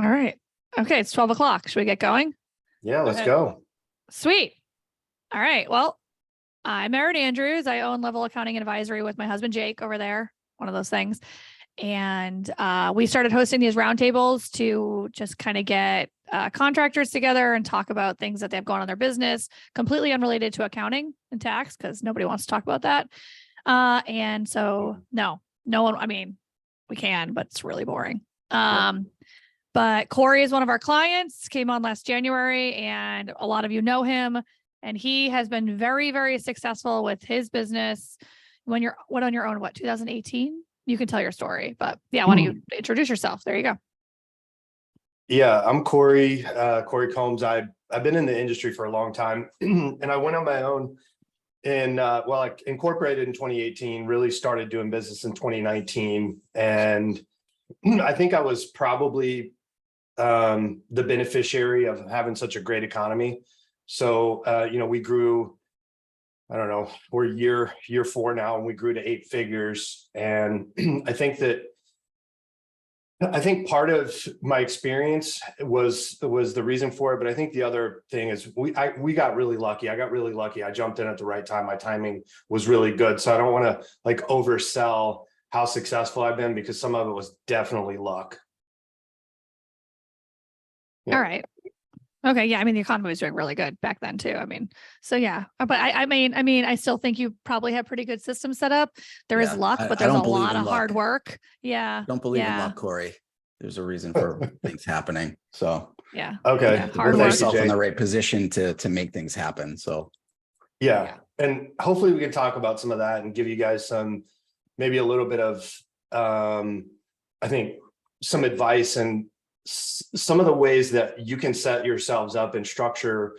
All right. Okay, it's 12 o'clock. Should we get going? Yeah, let's Okay. go. Sweet. All right. Well, I'm Erin Andrews. I own Level Accounting and Advisory with my husband, Jake, over there. One of those things. And we started hosting these roundtables to just kind of get contractors together and talk about things that they have going on in their business, completely unrelated to accounting and tax, because nobody wants to talk about that. And so, no one, I mean, we can, but it's really boring. But Corey is one of our clients, came on last January, and a lot of you know him. And he has been very, very successful with his business. When you're on your own, 2018? You can tell your story, but yeah, why don't you introduce yourself? There you go. Yeah, I'm Corey, Corey Combs. I've been in the industry for a long time, and I went on my own and I incorporated in 2018, really started doing business in 2019. And I think I was probably the beneficiary of having such a great economy. So, we grew, I don't know, we're year 4 now, and we grew to 8 figures. And I think part of my experience was the reason for it. But I think the other thing is we got really lucky. I got really lucky. I jumped in at the right time. My timing was really good. So I don't want to oversell how successful I've been, because some of it was definitely luck. Yeah. All right. Okay. Yeah. I mean, the economy was doing really good back then too. I mean, so yeah, but I mean, I still think you probably have pretty good systems set up. There is luck, but there's a lot of hard work. Yeah. Don't believe in luck, Corey. There's a reason for things happening. So yeah. Okay. Yeah, put yourself in the right position to make things happen. So yeah. And hopefully we can talk about some of that and give you guys maybe a little bit of, I think, some advice and some of the ways that you can set yourselves up and structure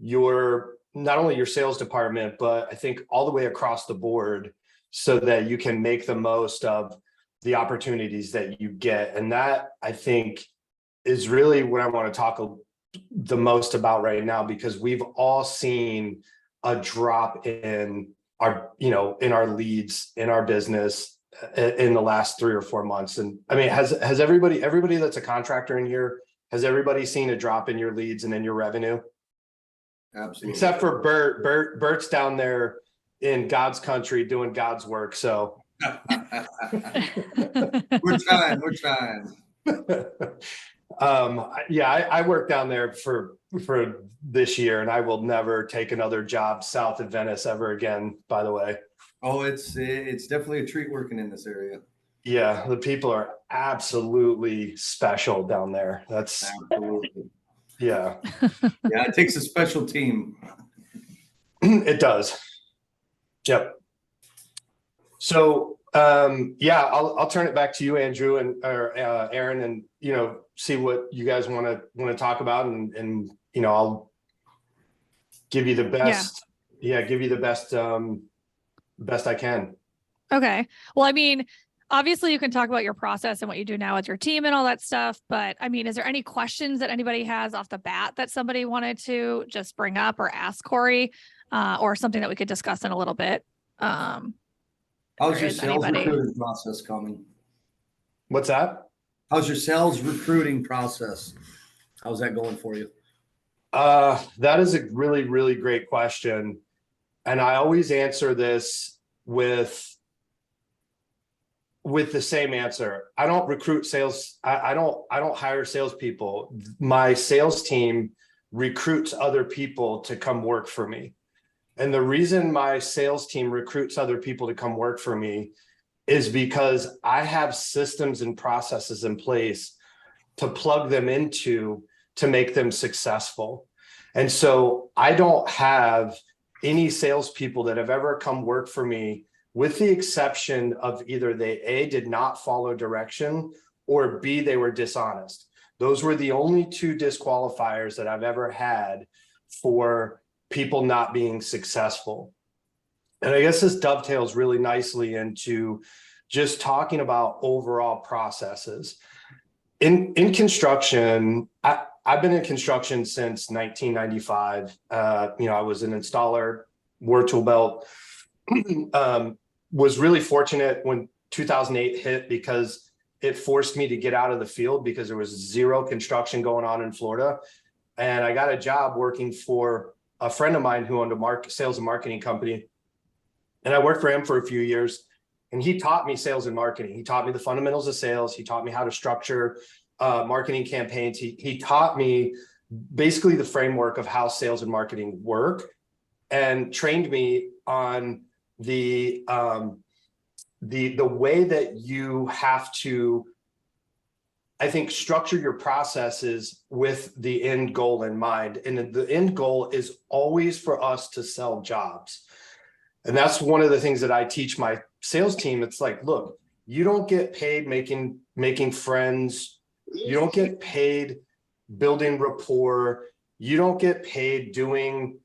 not only your sales department, but I think all the way across the board, so that you can make the most of the opportunities that you get. And that, I think, is really what I want to talk the most about right now, because we've all seen a drop in our leads in our business in the last 3 or 4 months. And I mean, has everybody that's a contractor in here, has everybody seen a drop in your leads and in your revenue? Absolutely. Except for Bert. Bert's down there in God's country doing God's work. So we're trying. I work down there for this year, and I will never take another job south of Venice ever again, by the way. Oh, it's definitely a treat working in this area. Yeah, the people are absolutely special down there. That's absolutely. Yeah. Yeah, it takes a special team. It does. Yep. So I'll turn it back to you, Andrew, or Erin, and see what you guys want to talk about, and I'll give you the best. Yeah, give you the best I can. Okay. Well, I mean, obviously you can talk about your process and what you do now with your team and all that stuff, but I mean, is there any questions that anybody has off the bat that somebody wanted to just bring up or ask Corey, or something that we could discuss in a little bit? How's your sales recruiting process coming? What's that? How's your sales recruiting process? How's that going for you? That is a really, really great question. And I always answer this with the same answer. I don't recruit sales. I don't hire salespeople. My sales team recruits other people to come work for me. And the reason my sales team recruits other people to come work for me is because I have systems and processes in place to plug them into to make them successful. And so I don't have any salespeople that have ever come work for me, with the exception of either they A, did not follow direction, or B, they were dishonest. Those were the only 2 disqualifiers that I've ever had for people not being successful. And I guess this dovetails really nicely into just talking about overall processes. In construction, I've been in construction since 1995. I was an installer, wore tool belt. Was really fortunate when 2008 hit, because it forced me to get out of the field because there was zero construction going on in Florida. And I got a job working for a friend of mine who owned a sales and marketing company. And I worked for him for a few years, and he taught me sales and marketing. He taught me the fundamentals of sales. He taught me how to structure marketing campaigns. He taught me basically the framework of how sales and marketing work, and trained me on the way that you have to, I think, structure your processes with the end goal in mind. And the end goal is always for us to sell jobs. And that's one of the things that I teach my sales team. It's like, look, you don't get paid making friends. You don't get paid building rapport. You don't get paid doing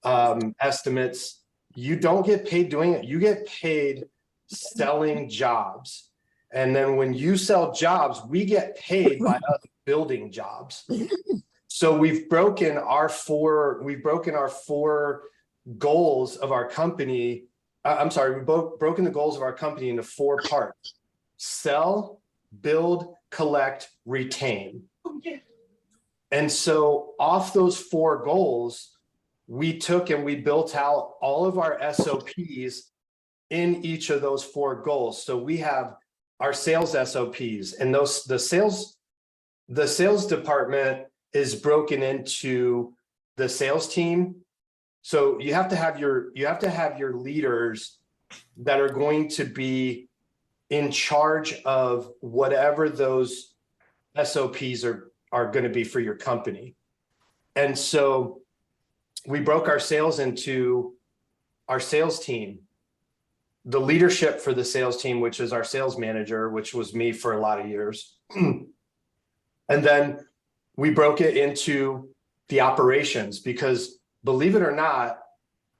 estimates. You don't get paid doing it. You get paid selling jobs. And then when you sell jobs, we get paid by us building jobs. So we've broken our four goals of our company. We've broken the goals of our company into 4 parts: sell, build, collect, retain. And so off those 4 goals, we took and we built out all of our SOPs in each of those 4 goals. So we have our sales SOPs, and the sales department is broken into the sales team. So you have to have your leaders that are going to be in charge of whatever those SOPs are going to be for your company. And so we broke our sales into our sales team, the leadership for the sales team, which is our sales manager, which was me for a lot of years. And then we broke it into the operations, because believe it or not,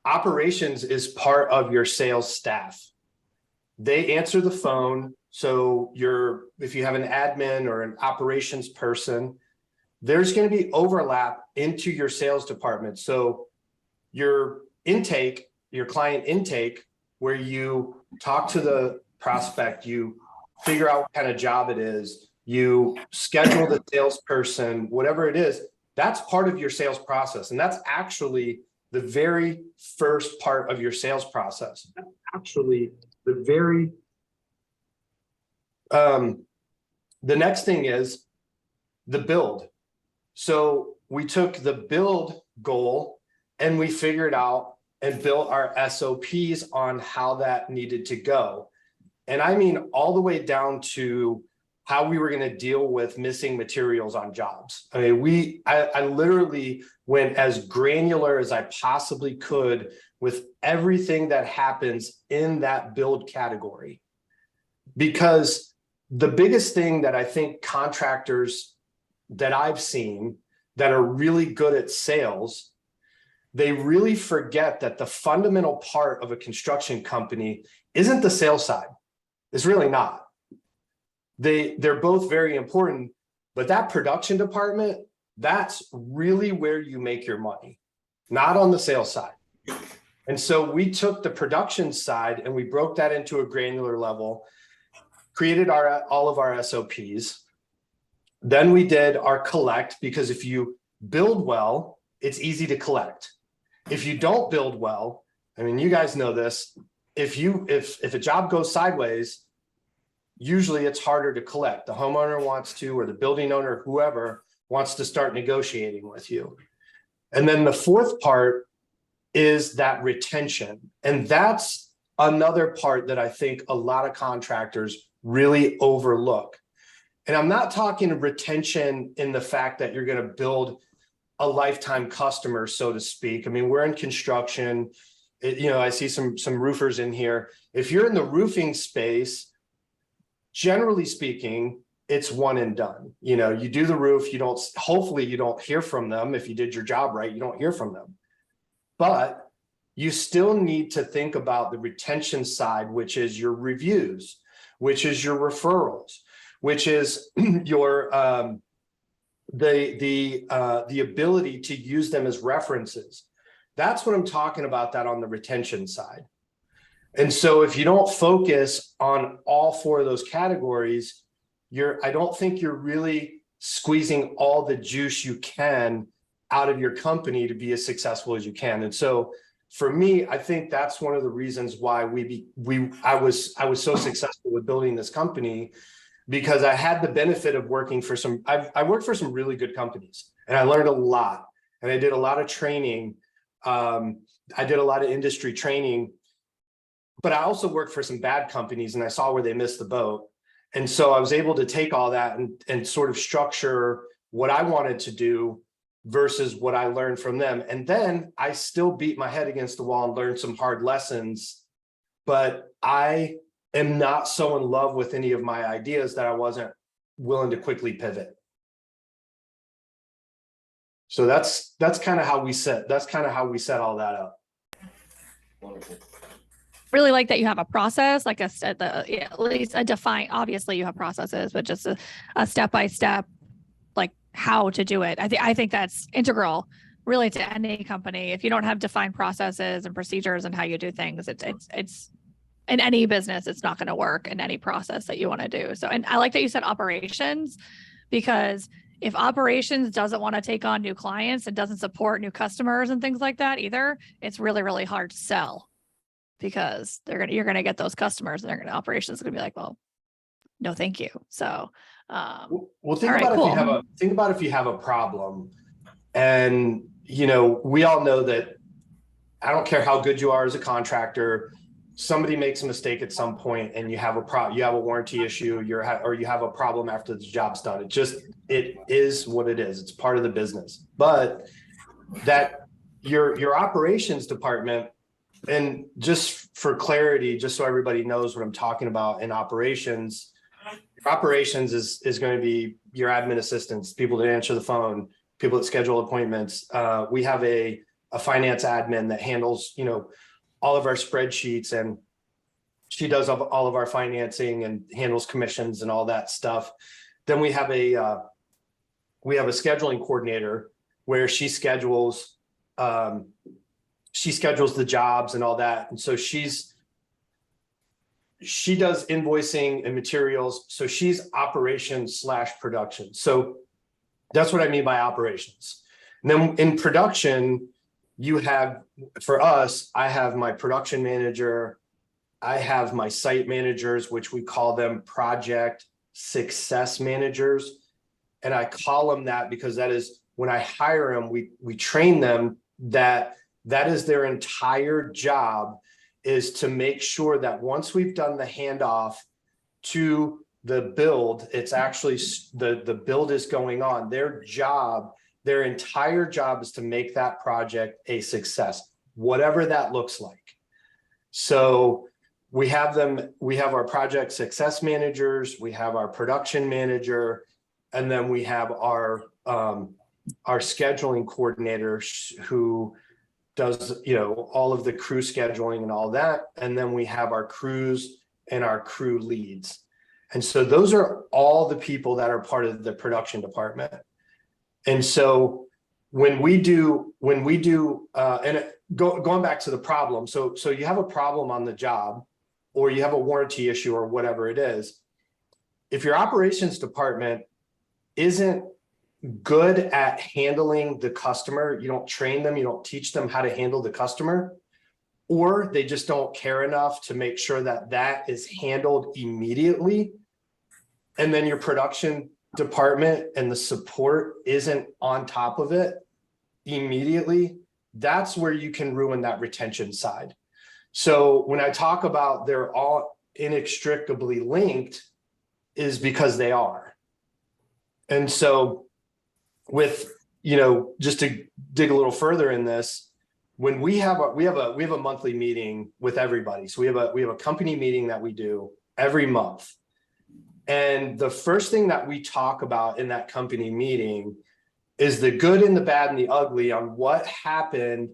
operations is part of your sales staff. They answer the phone. So if you have an admin or an operations person, there's going to be overlap into your sales department. So your intake, your client intake, where you talk to the prospect, you figure out what kind of job it is, you schedule the salesperson, whatever it is, that's part of your sales process. And that's actually the very first part of your sales process. That's actually the very, the next thing is the build. So we took the build goal and we figured out and built our SOPs on how that needed to go. And I mean, all the way down to how we were going to deal with missing materials on jobs. I mean, I literally went as granular as I possibly could with everything that happens in that build category. Because the biggest thing that I think contractors that I've seen that are really good at sales, they really forget that the fundamental part of a construction company isn't the sales side. It's really not. They're both very important, but that production department, that's really where you make your money, not on the sales side. And so we took the production side and we broke that into a granular level, created all of our SOPs. Then we did our collect, because if you build well, it's easy to collect. If you don't build well, I mean, you guys know this, if a job goes sideways, usually it's harder to collect. The homeowner wants to, or the building owner, whoever wants to start negotiating with you. And then the 4th part is that retention. And that's another part that I think a lot of contractors really overlook. And I'm not talking retention in the fact that you're going to build a lifetime customer, so to speak. I mean, we're in construction. I see some roofers in here. If you're in the roofing space, generally speaking, it's one and done. You do the roof, hopefully you don't hear from them. If you did your job right, you don't hear from them. But you still need to think about the retention side, which is your reviews, which is your referrals, which is your the ability to use them as references. That's what I'm talking about, that on the retention side. And so if you don't focus on all 4 of those categories, I don't think you're really squeezing all the juice you can out of your company to be as successful as you can. And so for me, I think that's one of the reasons why I was so successful with building this company, because I had the benefit of working for I worked for some really good companies, and I learned a lot, and I did a lot of training. I did a lot of industry training, but I also worked for some bad companies, and I saw where they missed the boat. And so I was able to take all that and sort of structure what I wanted to do versus what I learned from them. And then I still beat my head against the wall and learned some hard lessons, but I am not so in love with any of my ideas that I wasn't willing to quickly pivot. So that's kind of how we set all that up. Wonderful. Really like that you have a process, like at least a defined, obviously you have processes, but just a step-by-step, like how to do it. I think that's integral really to any company. If you don't have defined processes and procedures and how you do things, it's in any business, it's not going to work in any process that you want to do. So, and I like that you said operations, because if operations doesn't want to take on new clients and doesn't support new customers and things like that either, it's really, really hard to sell, because you're gonna get those customers, and operations are gonna be like, well, no, thank you. So, well, think all right, about cool. if you have a problem, and we all know that I don't care how good you are as a contractor, somebody makes a mistake at some point, and you have a warranty issue, or you have a problem after the job's done. It is what it is. It's part of the business. But that your operations department, and just for clarity, just so everybody knows what I'm talking about in operations, is going to be your admin assistants, people that answer the phone, people that schedule appointments. We have a finance admin that handles, all of our spreadsheets, and she does all of our financing and handles commissions and all that stuff. Then we have a scheduling coordinator where she schedules the jobs and all that. And so she does invoicing and materials. So she's operations / production. So that's what I mean by operations. And then in production, for us, I have my production manager, I have my site managers, which we call them project success managers. And I call them that because that is, when I hire them, we train them that is their entire job, is to make sure that once we've done the handoff to the build, it's actually the build is going on. Their entire job is to make that project a success, whatever that looks like. So we have our project success managers, we have our production manager, and then we have our scheduling coordinator who does, all of the crew scheduling and all that. And then we have our crews and our crew leads. And so those are all the people that are part of the production department. And so when we do, going back to the problem, so you have a problem on the job, or you have a warranty issue or whatever it is. If your operations department isn't good at handling the customer, you don't train them, you don't teach them how to handle the customer, or they just don't care enough to make sure that is handled immediately, and then your production department and the support isn't on top of it immediately, that's where you can ruin that retention side. So when I talk about they're all inextricably linked, is because they are. And so with, just to dig a little further in this, when we have a monthly meeting with everybody. So we have a company meeting that we do every month. And the first thing that we talk about in that company meeting is the good and the bad and the ugly on what happened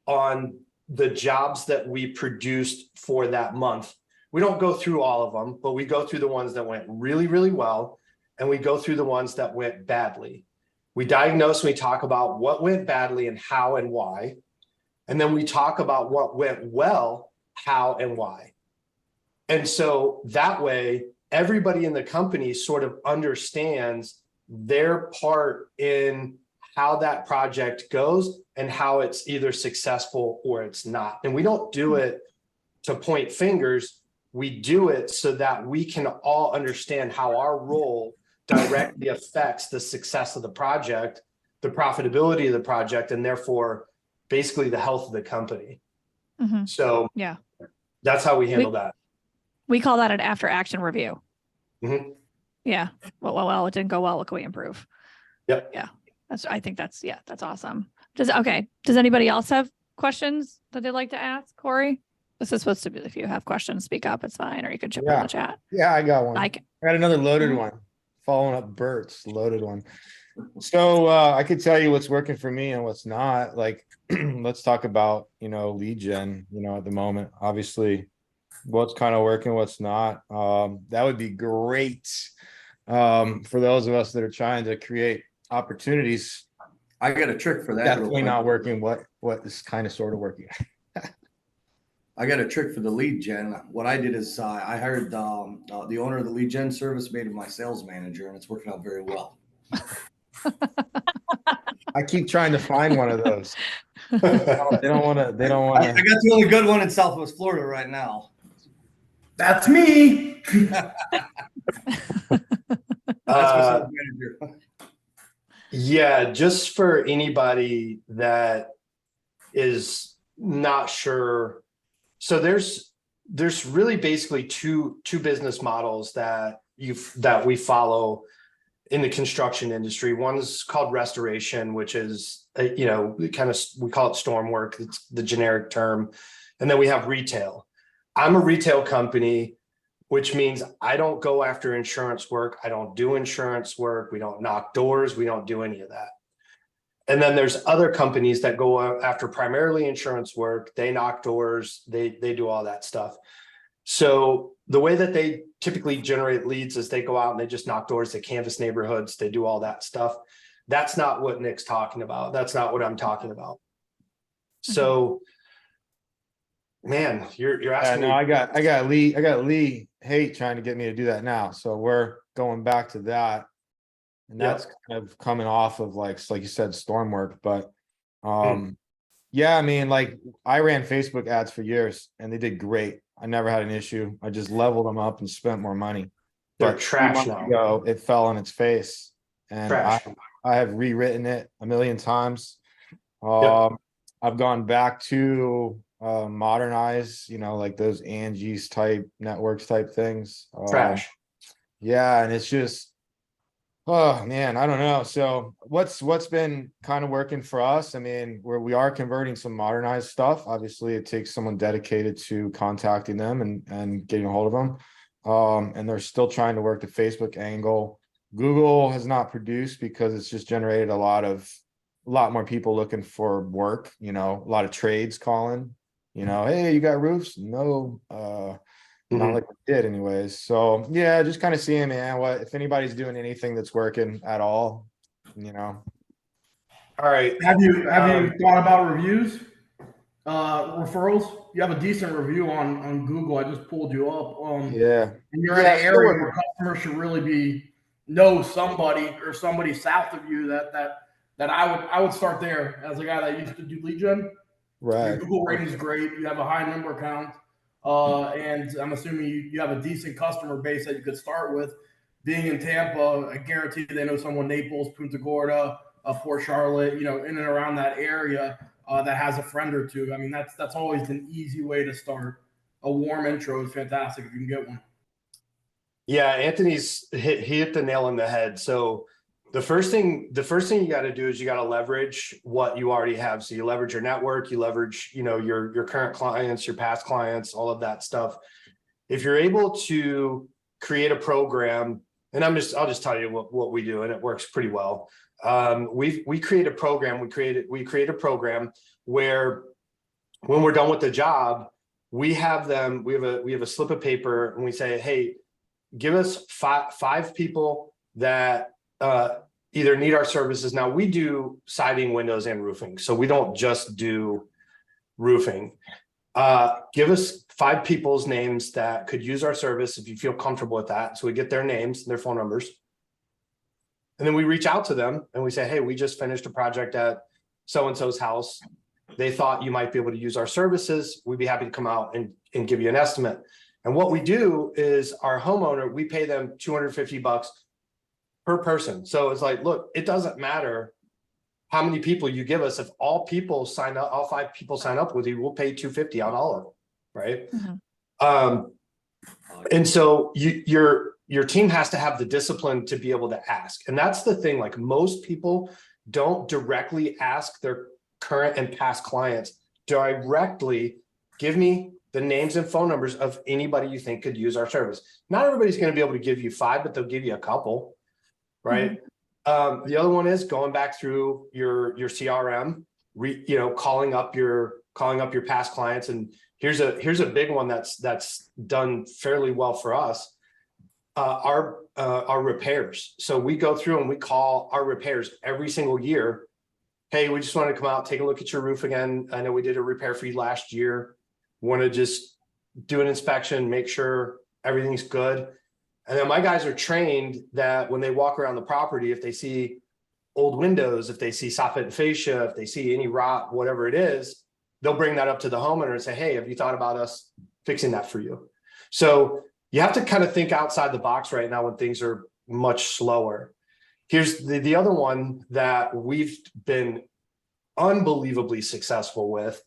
on the jobs that we produced for that month. We don't go through all of them, but we go through the ones that went really, really well, and we go through the ones that went badly. We diagnose and we talk about what went badly and how and why. And then we talk about what went well, how and why. And so that way, everybody in the company sort of understands their part in how that project goes and how it's either successful or it's not. And we don't do it to point fingers. We do it so that we can all understand how our role directly affects the success of the project, the profitability of the project, and therefore basically the health of the company. Mhm. So Yeah. that's how we handle that. We call that an after action review. Mhm. Yeah. Well, it didn't go well. What can we improve? Yep. Yeah. I think that's awesome. Does anybody else have questions that they'd like to ask, Corey? This is supposed to be, if you have questions, speak up. It's fine. Or you can chip in Yeah. the chat. Yeah, I got one. I I can. got another loaded Mhm. one. Following up Bert's loaded one. So I could tell you what's working for me and what's not. Like, let's talk about, lead gen, at the moment. Obviously, what's kind of working, what's not. That would be great for those of us that are trying to create opportunities. I got a trick for that. real Definitely quick. not working. What is kind of sort of working? I got a trick for the lead gen. What I did is I hired the owner of the lead gen service, made him my sales manager, and it's working out very well. I keep trying to find one of those. They don't want to. They don't I want got to. the only good one in Southwest Florida right now. That's me. That's my sales manager. Yeah, just for anybody that is not sure. So there's really basically two business models that we follow in the construction industry. One's called restoration, which is we call it storm work. It's the generic term. And then we have retail. I'm a retail company, which means I don't go after insurance work. I don't do insurance work. We don't knock doors. We don't do any of that. And then there's other companies that go after primarily insurance work. They knock doors. They do all that stuff. So the way that they typically generate leads is they go out and they just knock doors, they canvass neighborhoods, they do all that stuff. That's not what Nick's talking about. That's not what I'm talking about. So, man, you're asking No, me. I got Lee Haight trying to get me to do that now. So we're going back to that. And that's kind of coming off of like you said, storm work. But yeah, I mean, like I ran Facebook ads for years and they did great. I never had an issue. I just leveled them up and spent more money. They're But trash 3 months now. ago, it fell on its face. And Trash. I have rewritten it a million times. Yep. I've gone back to modernize, like those Angie's type networks type things. Trash. Yeah, and it's just, oh man, I don't know. So what's been kind of working for us? I mean, we are converting some modernized stuff. Obviously, it takes someone dedicated to contacting them and getting a hold of them. And they're still trying to work the Facebook angle. Google has not produced because it's just generated a lot more people looking for work, a lot of trades calling, hey, you got roofs? No, not like we did anyways. So yeah, just kind of seeing, man, if anybody's doing anything that's working at all, All right. Have you thought about reviews? Referrals? You have a decent review on Google. I just pulled you up. Yeah. And you're in an area where customers should really know somebody or somebody south of you that I would start there as a guy that used to do lead gen. Right. Your Google rating is great. You have a high number count. And I'm assuming you have a decent customer base that you could start with. Being in Tampa, I guarantee they know someone Naples, Punta Gorda, Port Charlotte, in and around that area that has a friend or two. I mean, that's always an easy way to start. A warm intro is fantastic if you can get one. Yeah, Anthony's he hit the nail on the head. So the first thing you got to do is you got to leverage what you already have. So you leverage your network, you leverage, your current clients, your past clients, all of that stuff. If you're able to create a program, and I'll just tell you what we do, and it works pretty well. We create a program. We create a program where when we're done with the job, we have a slip of paper and we say, hey, give us five people that either need our services. Now we do siding, windows, and roofing. So we don't just do roofing. Give us 5 people's names that could use our service if you feel comfortable with that. So we get their names and their phone numbers. And then we reach out to them and we say, hey, we just finished a project at so-and-so's house. They thought you might be able to use our services. We'd be happy to come out and give you an estimate. And what we do is our homeowner, we pay them $250 per person. So it's like, look, it doesn't matter how many people you give us. If all people sign up, all 5 people sign up with you, we'll pay $250 on all of them, right? Mhm. And so your team has to have the discipline to be able to ask. And that's the thing, like most people don't directly ask their current and past clients directly, give me the names and phone numbers of anybody you think could use our service. Not everybody's going to be able to give you 5, but they'll give you a couple, right? The other one is going back through your CRM, calling up your past clients. And here's a big one that's done fairly well for us. Our repairs. So we go through and we call our repairs every single year. Hey, we just wanted to come out, take a look at your roof again. I know we did a repair for you last year. Want to just do an inspection, make sure everything's good. And then my guys are trained that when they walk around the property, if they see old windows, if they see soffit and fascia, if they see any rot, whatever it is, they'll bring that up to the homeowner and say, hey, have you thought about us fixing that for you? So you have to kind of think outside the box right now when things are much slower. Here's the other one that we've been unbelievably successful with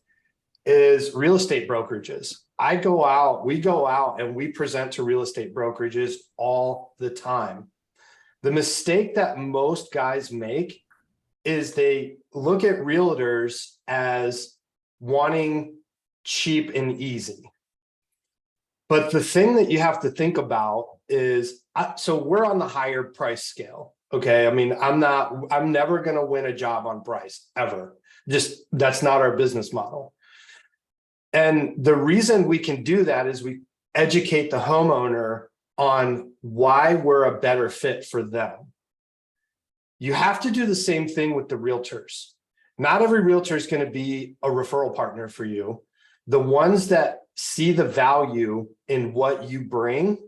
is real estate brokerages. We go out and we present to real estate brokerages all the time. The mistake that most guys make is they look at realtors as wanting cheap and easy. But the thing that you have to think about is, so we're on the higher price scale. Okay. I mean, I'm never going to win a job on price ever. Just, that's not our business model. And the reason we can do that is we educate the homeowner on why we're a better fit for them. You have to do the same thing with the realtors. Not every realtor is going to be a referral partner for you. The ones that see the value in what you bring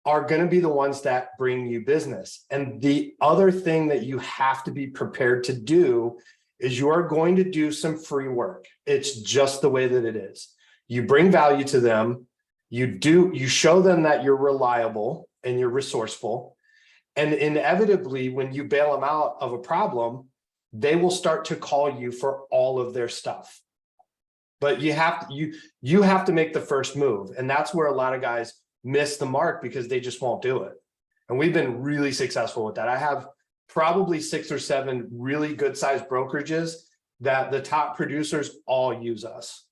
are going to be the ones that bring you business. And the other thing that you have to be prepared to do is you are going to do some free work. It's just the way that it is. You bring value to them. You show them that you're reliable and you're resourceful. And inevitably, when you bail them out of a problem, they will start to call you for all of their stuff. But you have to make the first move. And that's where a lot of guys miss the mark because they just won't do it. And we've been really successful with that. I have probably 6 or 7 really good sized brokerages that the top producers all use us.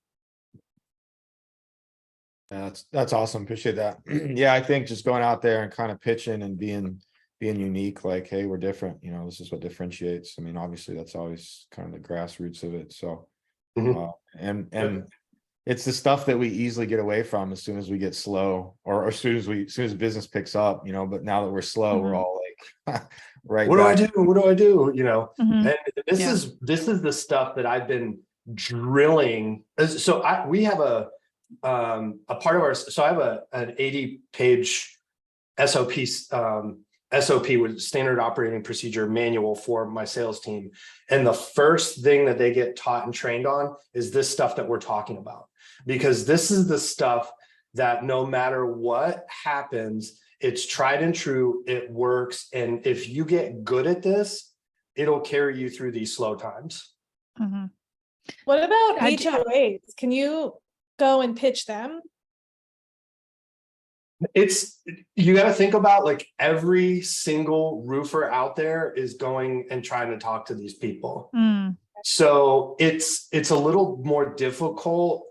That's awesome. Appreciate that. Yeah, I think just going out there and kind of pitching and being unique, like, hey, we're different. This is what differentiates. I mean, obviously that's always kind of the grassroots of it. So, and it's the stuff that we easily get away from as soon as we get slow, or as soon as business picks up. But now that we're slow, we're all like, right. What do I do? What do I do? Mhm. And this is the stuff that I've been drilling. So we have a part of our, so I have an 80-page SOP with standard operating procedure manual for my sales team. And the first thing that they get taught and trained on is this stuff that we're talking about, because this is the stuff that no matter what happens, it's tried and true, it works. And if you get good at this, it'll carry you through these slow times. Mhm. What about I- HOAs? Can you go and pitch them? You got to think about, like, every single roofer out there is going and trying to talk to these people. Mm. So it's a little more difficult.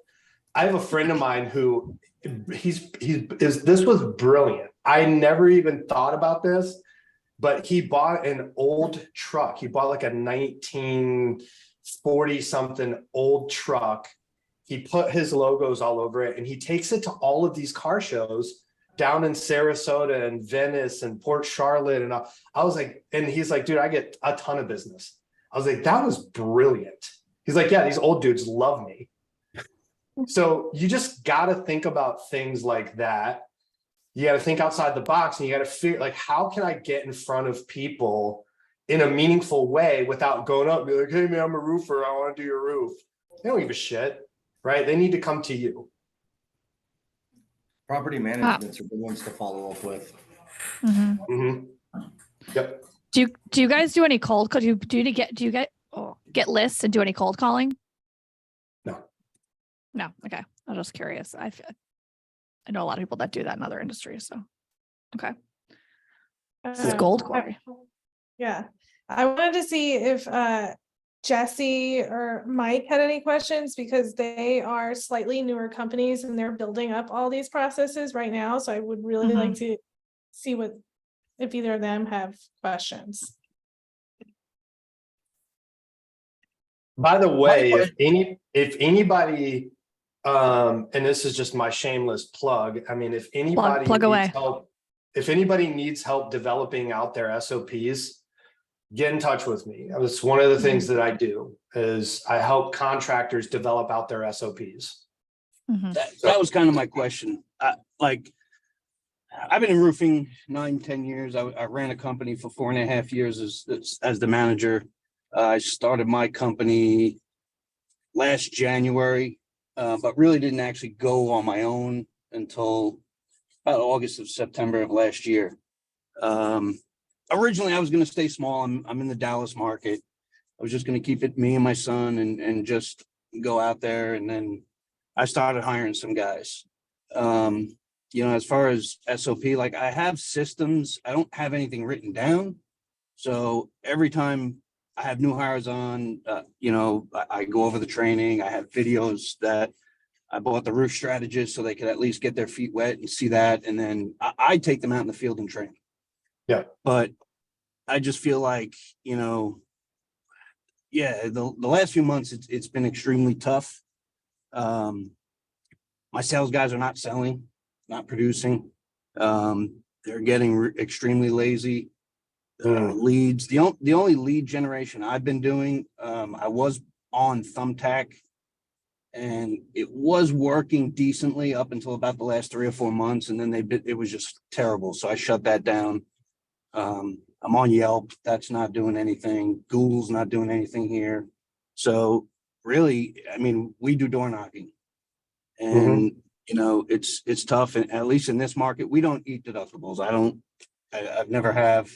I have a friend of mine who this was brilliant. I never even thought about this, but he bought an old truck. He bought like a 1940 something old truck. He put his logos all over it, and he takes it to all of these car shows down in Sarasota and Venice and Port Charlotte. And I was like, and he's like, dude, I get a ton of business. I was like, that was brilliant. He's like, yeah, these old dudes love me. So you just got to think about things like that. You got to think outside the box, and you got to figure, like, how can I get in front of people in a meaningful way without going up and be like, hey man, I'm a roofer, I want to do your roof. They don't give a shit, right? They need to come to you. Property management's a good ones to follow up with. Mhm. Mhm. Yep. Do you guys do any cold? Could you do you get lists and do any cold calling? No. No. Okay. I'm just curious. I know a lot of people that do that in other industries. So, okay. This is gold, Corey. Yeah. I wanted to see if Jesse or Mike had any questions, because they are slightly newer companies and they're building up all these processes right now. So I would really like to see if either of them have questions. By the way, if anybody, and this is just my shameless plug, I mean, if anybody plug away. needs help, if anybody needs help developing out their SOPs, get in touch with me. It's one of the things that I do is I help contractors develop out their SOPs. Mhm. That was kind of my question. Like, I've been in roofing 9-10 years. I ran a company for 4.5 years as the manager. I started my company last January, but really didn't actually go on my own until about August of September of last year. Originally, I was going to stay small. I'm in the Dallas market. I was just going to keep it me and my son and just go out there. And then I started hiring some guys. As far as SOP, like, I have systems. I don't have anything written down. So every time I have new hires on, I go over the training. I have videos that I bought the roof strategist so they could at least get their feet wet and see that. And then I take them out in the field and train. Yeah. But I just feel like, the last few months, it's been extremely tough. My sales guys are not selling, not producing. They're getting extremely lazy. Leads, the only lead generation I've been doing, I was on Thumbtack, and it was working decently up until about the last 3 or 4 months, and then it was just terrible. So I shut that down. I'm on Yelp. That's not doing anything. Google's not doing anything here. So really, I mean, we do door knocking, and it's tough. And at least in this market, we don't eat deductibles. I've never have.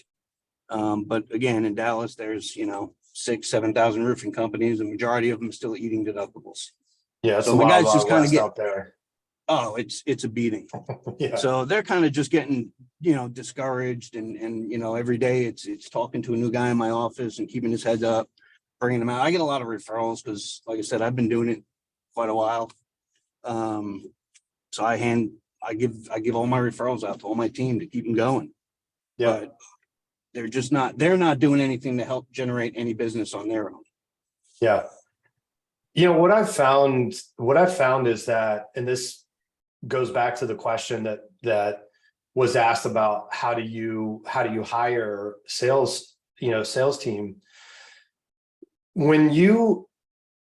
But again, in Dallas, there's 6,000-7,000 roofing companies. The majority of them still eating deductibles. Yeah, it's So a the wild, guys just wild kind of west get out there. Oh, it's a beating. Yeah. So they're kind of just getting, discouraged and every day it's talking to a new guy in my office and keeping his head up, bringing them out. I get a lot of referrals because, like I said, I've been doing it quite a while. So I give all my referrals out to all my team to keep them going. Yeah. But they're not doing anything to help generate any business on their own. Yeah. What I've found is that, and this goes back to the question that was asked about how do you hire sales team. When you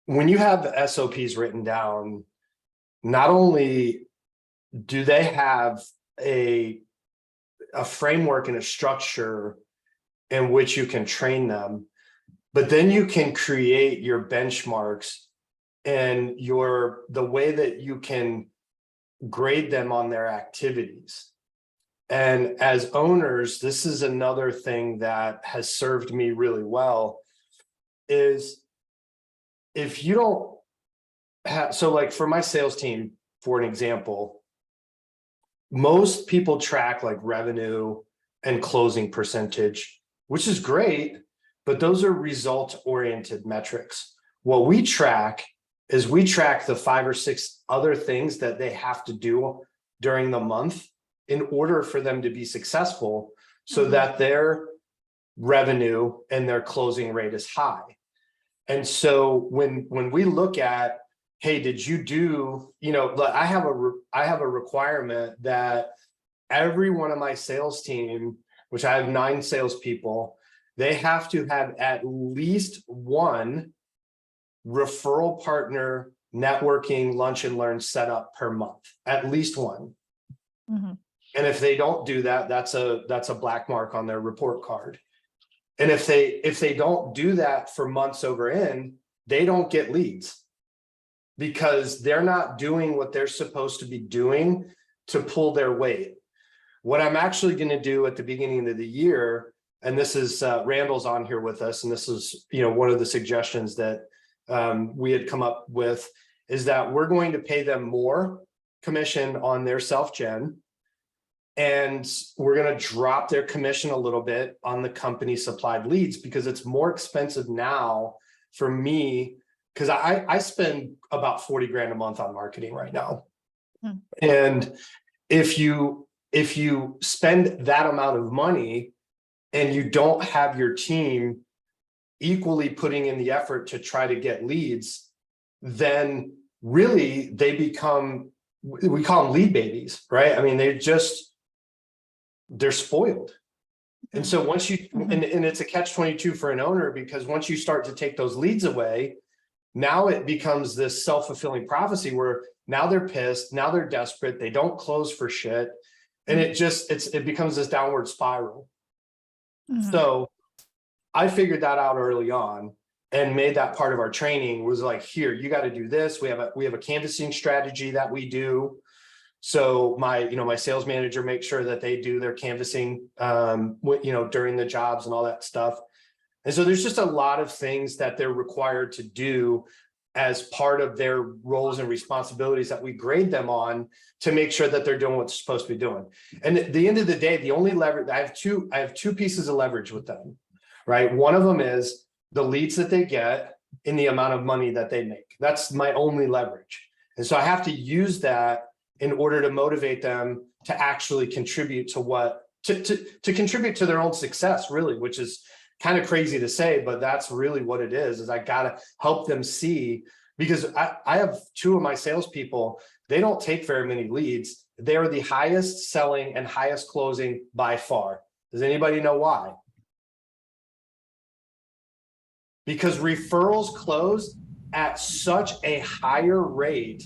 have the SOPs written down, not only do they have a framework and a structure in which you can train them, but then you can create your benchmarks and the way that you can grade them on their activities. And as owners, this is another thing that has served me really well, is if you don't have, so like for my sales team, for an example, most people track like revenue and closing percentage, which is great, but those are result-oriented metrics. What we track is we track the 5 or 6 other things that they have to do during the month in order for them to be successful, so that their revenue and their closing rate is high. And so when we look at, hey, did you do, I have a requirement that every one of my sales team, which I have 9 salespeople, they have to have at least one referral partner networking lunch and learn setup per month, at least one. Mhm. And if they don't do that, that's a black mark on their report card. And if they don't do that for months over end, they don't get leads because they're not doing what they're supposed to be doing to pull their weight. What I'm actually going to do at the beginning of the year, and this is Randall's on here with us, and this is, you know, one of the suggestions that we had come up with, is that we're going to pay them more commission on their self-gen. And we're going to drop their commission a little bit on the company supplied leads because it's more expensive now for me, because I spend about 40 grand a month on marketing right now. Hmm. And if you spend that amount of money and you don't have your team equally putting in the effort to try to get leads, then really they become, we call them lead babies, right? I mean, they're spoiled. And so once you, and it's a catch-22 for an owner, because once you start to take those leads away, now it becomes this self-fulfilling prophecy where now they're pissed, now they're desperate, they don't close for shit. And it becomes this downward spiral. Mhm. So I figured that out early on and made that part of our training, was like, here, you got to do this. We have a canvassing strategy that we do. So my sales manager makes sure that they do their canvassing, during the jobs and all that stuff. And so there's just a lot of things that they're required to do as part of their roles and responsibilities that we grade them on to make sure that they're doing what's supposed to be doing. And at the end of the day, the only leverage, I have two pieces of leverage with them, right? One of them is the leads that they get in the amount of money that they make. That's my only leverage. And so I have to use that in order to motivate them to actually contribute to contribute to their own success, really, which is kind of crazy to say, but that's really what it is I got to help them see, because I have two of my salespeople, they don't take very many leads. They are the highest selling and highest closing by far. Does anybody know why? Because referrals close at such a higher rate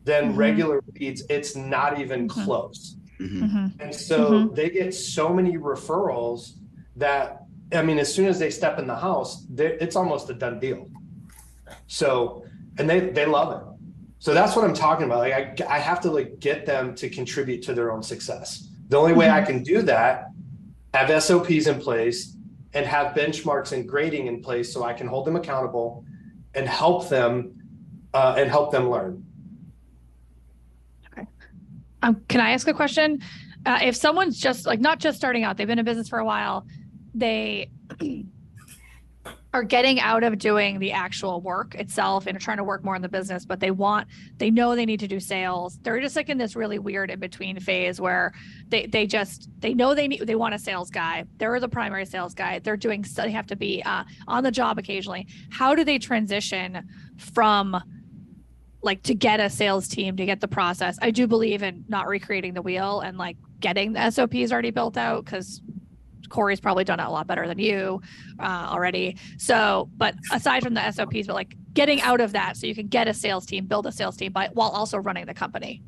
than regular leads, it's not even close. And so they get so many referrals that, I mean, as soon as they step in the house, it's almost a done deal. So, and they love it. So that's what I'm talking about. Like I have to get them to contribute to their own success. The only way I can do that, have SOPs in place and have benchmarks and grading in place so I can hold them accountable and help them learn. Can I ask a question? If someone's just not just starting out, they've been in business for a while, they are getting out of doing the actual work itself and are trying to work more in the business, but they know they need to do sales. They're just in this really weird in between phase where they want a sales guy. They're the primary sales guy. They have to be on the job occasionally. How do they transition from to get a sales team, to get the process? I do believe in not recreating the wheel and getting the SOPs already built out, because Corey's probably done it a lot better than you already. So, but aside from the SOPs, but getting out of that so you can get a sales team, build a sales team, while also running the company.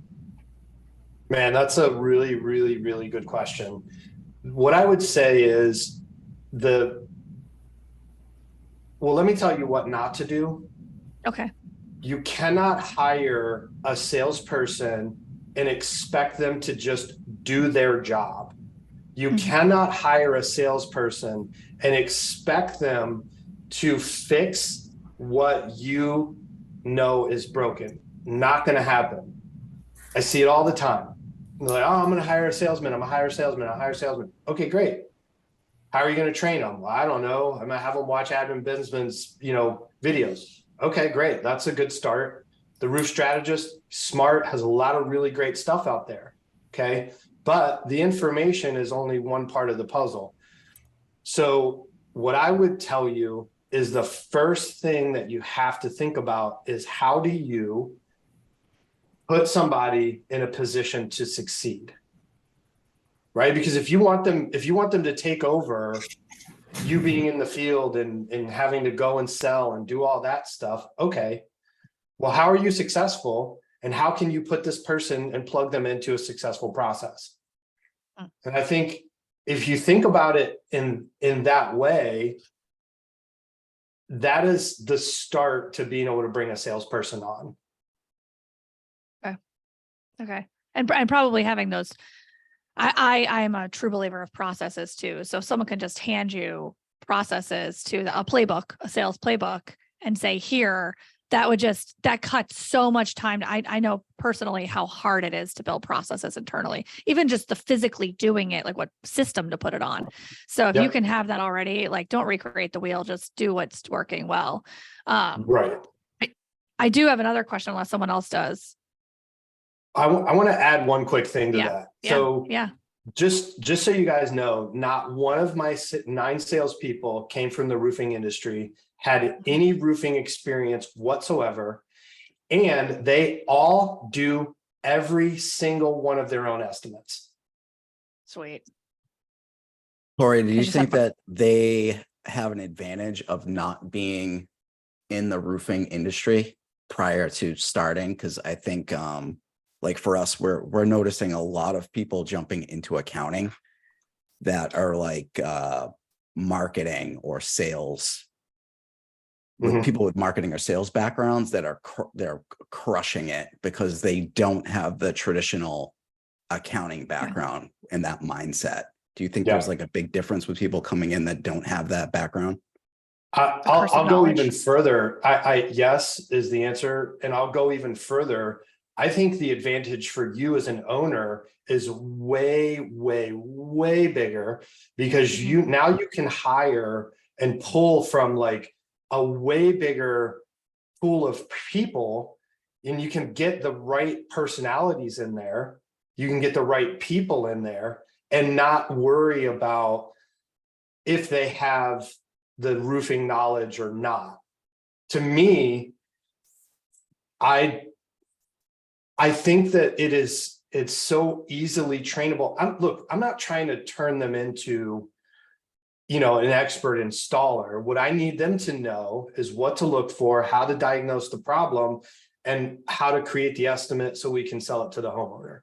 Man, that's a really, really, really good question. What I would say is let me tell you what not to do. Okay. You cannot hire a salesperson and expect them to just do their job. You cannot hire a salesperson and expect them to fix what you know is broken. Not going to happen. I see it all the time. They're like, oh, I'm going to hire a salesman. I'm going to hire a salesman. I'll hire a salesman. Okay, great. How are you going to train them? Well, I don't know. I'm going to have them watch Admin Businessman's, videos. Okay, great. That's a good start. The Roof Strategist, smart, has a lot of really great stuff out there. Okay. But the information is only one part of the puzzle. So what I would tell you is the first thing that you have to think about is, how do you put somebody in a position to succeed? Right? Because if you want them to take over you being in the field and having to go and sell and do all that stuff, okay. Well, how are you successful? And how can you put this person and plug them into a successful process? And I think if you think about it in that way, that is the start to being able to bring a salesperson on. Okay. And probably having those, I am a true believer of processes too. So if someone can just hand you processes to a playbook, a sales playbook, and say, here, that cuts so much time. I know personally how hard it is to build processes internally, even just the physically doing it, like what system to put it on. So if you Yep. can have that already, like, don't recreate the wheel, just do what's working well. Right. I do have another question unless someone else does. I want to add one quick thing to that. So Yeah. just so you guys know, not one of my 9 salespeople came from the roofing industry, had any roofing experience whatsoever, and they all do every single one of their own estimates. Sweet. Corey, do you just think have- that they have an advantage of not being in the roofing industry prior to starting? Because I think like for us, we're noticing a lot of people jumping into accounting that are like marketing or sales, with Mhm. people with marketing or sales backgrounds that are they're crushing it because they don't have the traditional accounting background and that mindset. Do you think Yeah. there's like a big difference with people coming in that don't have that background? curse of I'll go knowledge. even further. Yes is the answer, and I'll go even further. I think the advantage for you as an owner is way, way, way bigger because you can hire and pull from like a way bigger pool of people, and you can get the right personalities in there. You can get the right people in there and not worry about if they have the roofing knowledge or not. To me, I think that it's so easily trainable. I'm not trying to turn them into, an expert installer. What I need them to know is what to look for, how to diagnose the problem, and how to create the estimate so we can sell it to the homeowner.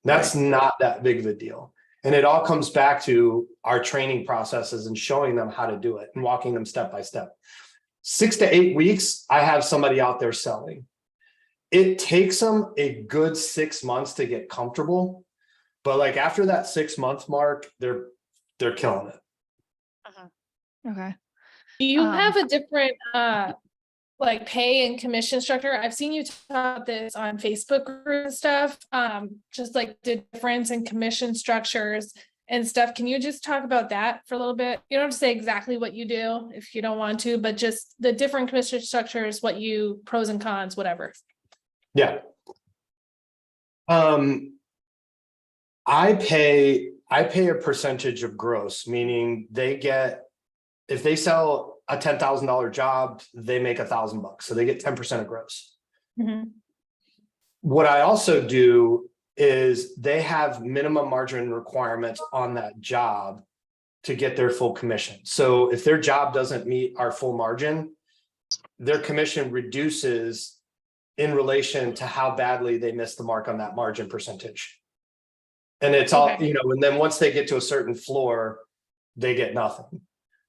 That's not that big of a deal. And it all comes back to our training processes and showing them how to do it and walking them step by step. 6 to 8 weeks, I have somebody out there selling. It takes them a good 6 months to get comfortable, but like after that 6-month mark, they're killing it. Okay. Do you Um, have a different like pay and commission structure? I've seen you talk about this on Facebook group and stuff. Just like the difference in commission structures and stuff. Can you just talk about that for a little bit? You don't have to say exactly what you do if you don't want to, but just the different commission structures, pros and cons, whatever. Yeah. I pay a percentage of gross, meaning if they sell a $10,000 job, they make $1,000, so they get 10% of gross. What I also do is they have minimum margin requirements on that job to get their full commission. So if their job doesn't meet our full margin, their commission reduces in relation to how badly they missed the mark on that margin percentage. And it's all, Okay. and then once they get to a certain floor, they get nothing.